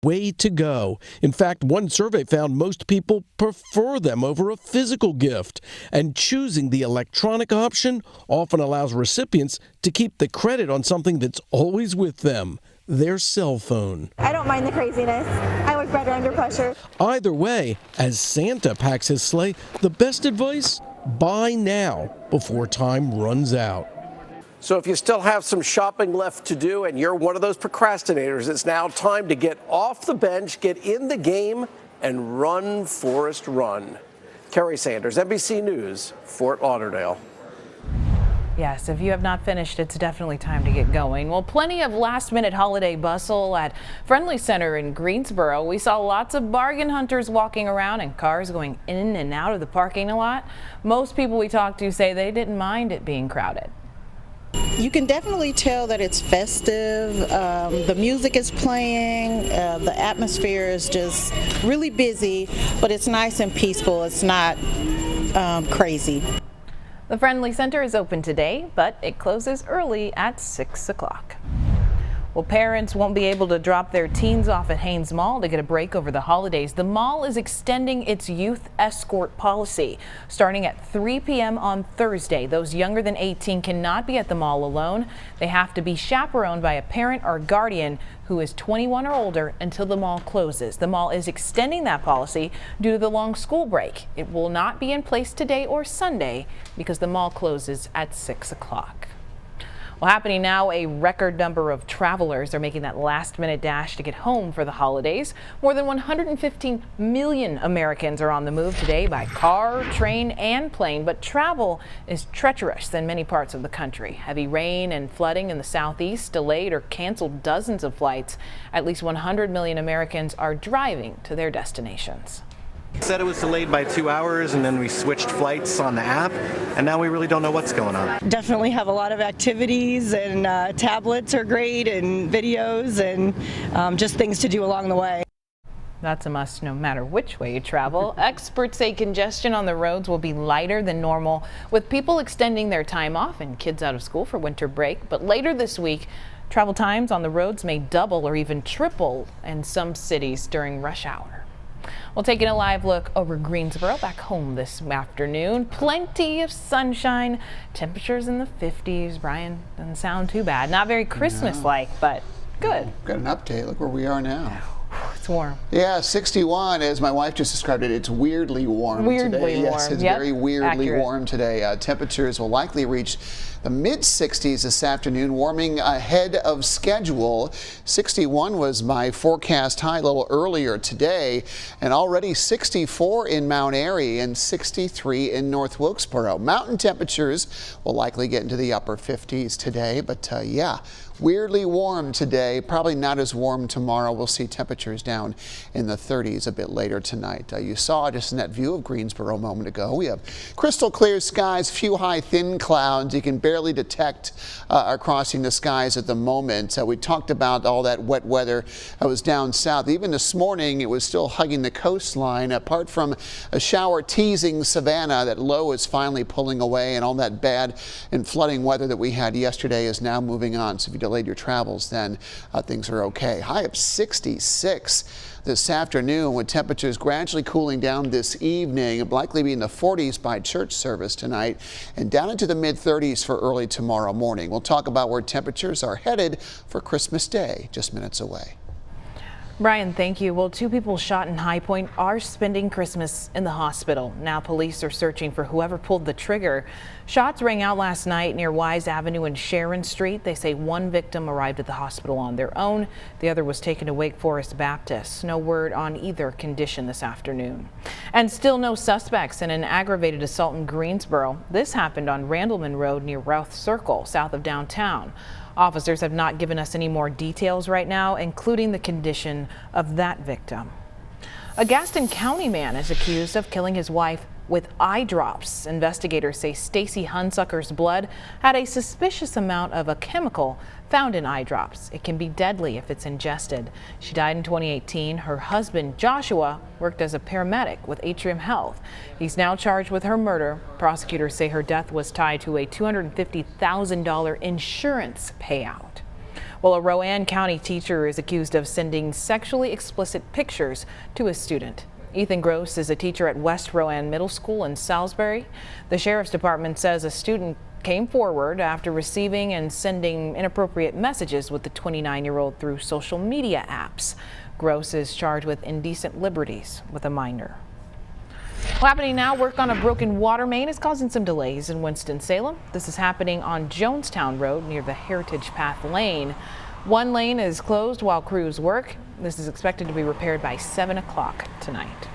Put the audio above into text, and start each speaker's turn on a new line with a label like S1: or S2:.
S1: way to go. In fact, one survey found most people prefer them over a physical gift, and choosing the electronic option often allows recipients to keep the credit on something that's always with them, their cell phone.
S2: I don't mind the craziness. I work better under pressure.
S1: Either way, as Santa packs his sleigh, the best advice? Buy now before time runs out.
S3: So if you still have some shopping left to do and you're one of those procrastinators, it's now time to get off the bench, get in the game, and run, Forrest, run. Kerry Sanders, NBC News, Fort Lauderdale.
S4: Yes, if you have not finished, it's definitely time to get going. Well, plenty of last-minute holiday bustle at Friendly Center in Greensboro. We saw lots of bargain hunters walking around and cars going in and out of the parking lot. Most people we talked to say they didn't mind it being crowded.
S5: You can definitely tell that it's festive. The music is playing. The atmosphere is just really busy, but it's nice and peaceful. It's not crazy.
S4: The Friendly Center is open today, but it closes early at 6 o'clock. Well, parents won't be able to drop their teens off at Hanes Mall to get a break over the holidays. The mall is extending its youth escort policy. Starting at 3 p.m. on Thursday, those younger than 18 cannot be at the mall alone. They have to be chaperoned by a parent or guardian who is 21 or older until the mall closes. The mall is extending that policy due to the long school break. It will not be in place today or Sunday because the mall closes at 6 o'clock. Well, happening now, a record number of travelers are making that last-minute dash to get home for the holidays. More than 115 million Americans are on the move today by car, train, and plane. But travel is treacherous in many parts of the country. Heavy rain and flooding in the southeast delayed or canceled dozens of flights. At least 100 million Americans are driving to their destinations.
S6: Said it was delayed by 2 hours, and then we switched flights on the app, and now we really don't know what's going on.
S7: Definitely have a lot of activities, and tablets are great, and videos, and just things to do along the way.
S4: That's a must no matter which way you travel. Experts say congestion on the roads will be lighter than normal, with people extending their time off and kids out of school for winter break. But later this week, travel times on the roads may double or even triple in some cities during rush hour. Well, taking a live look over Greensboro, back home this afternoon. Plenty of sunshine, temperatures in the 50s. Brian, doesn't sound too bad. Not very Christmas-like, but good.
S8: Got an update. Look where we are now.
S4: It's warm.
S8: Yeah, 61, as my wife just described it, it's weirdly warm today. Yes, it's very weirdly warm today. Temperatures will likely reach the mid-60s this afternoon, warming ahead of schedule. 61 was my forecast high a little earlier today, and already 64 in Mount Airy and 63 in North Wilkesboro. Mountain temperatures will likely get into the upper 50s today, but yeah, weirdly warm today. Probably not as warm tomorrow. We'll see temperatures down in the 30s a bit later tonight. You saw just in that view of Greensboro a moment ago, we have crystal clear skies, few high thin clouds you can barely detect are crossing the skies at the moment. We talked about all that wet weather that was down south. Even this morning, it was still hugging the coastline. Apart from a shower teasing Savannah, that low is finally pulling away, and all that bad and flooding weather that we had yesterday is now moving on. So if you delayed your travels, then things are okay. High of 66 this afternoon, with temperatures gradually cooling down this evening. It'll likely be in the 40s by church service tonight and down into the mid-30s for early tomorrow morning. We'll talk about where temperatures are headed for Christmas Day just minutes away.
S4: Brian, thank you. Well, 2 people shot in High Point are spending Christmas in the hospital. Now police are searching for whoever pulled the trigger. Shots rang out last night near Wise Avenue and Sharon Street. They say one victim arrived at the hospital on their own. The other was taken to Wake Forest Baptist. No word on either condition this afternoon. And still no suspects in an aggravated assault in Greensboro. This happened on Randleman Road near Routh Circle, south of downtown. Officers have not given us any more details right now, including the condition of that victim. A Gaston County man is accused of killing his wife with eye drops. Investigators say Stacy Hunsucker's blood had a suspicious amount of a chemical found in eye drops. It can be deadly if it's ingested. She died in 2018. Her husband, Joshua, worked as a paramedic with Atrium Health. He's now charged with her murder. Prosecutors say her death was tied to a $250,000 insurance payout. Well, a Rowan County teacher is accused of sending sexually explicit pictures to a student. Ethan Gross is a teacher at West Rowan Middle School in Salisbury. The Sheriff's Department says a student came forward after receiving and sending inappropriate messages with the 29-year-old through social media apps. Gross is charged with indecent liberties with a minor. Well, happening now, work on a broken water main is causing some delays in Winston-Salem. This is happening on Jonestown Road near the Heritage Path Lane. One lane is closed while crews work. This is expected to be repaired by 7 o'clock tonight.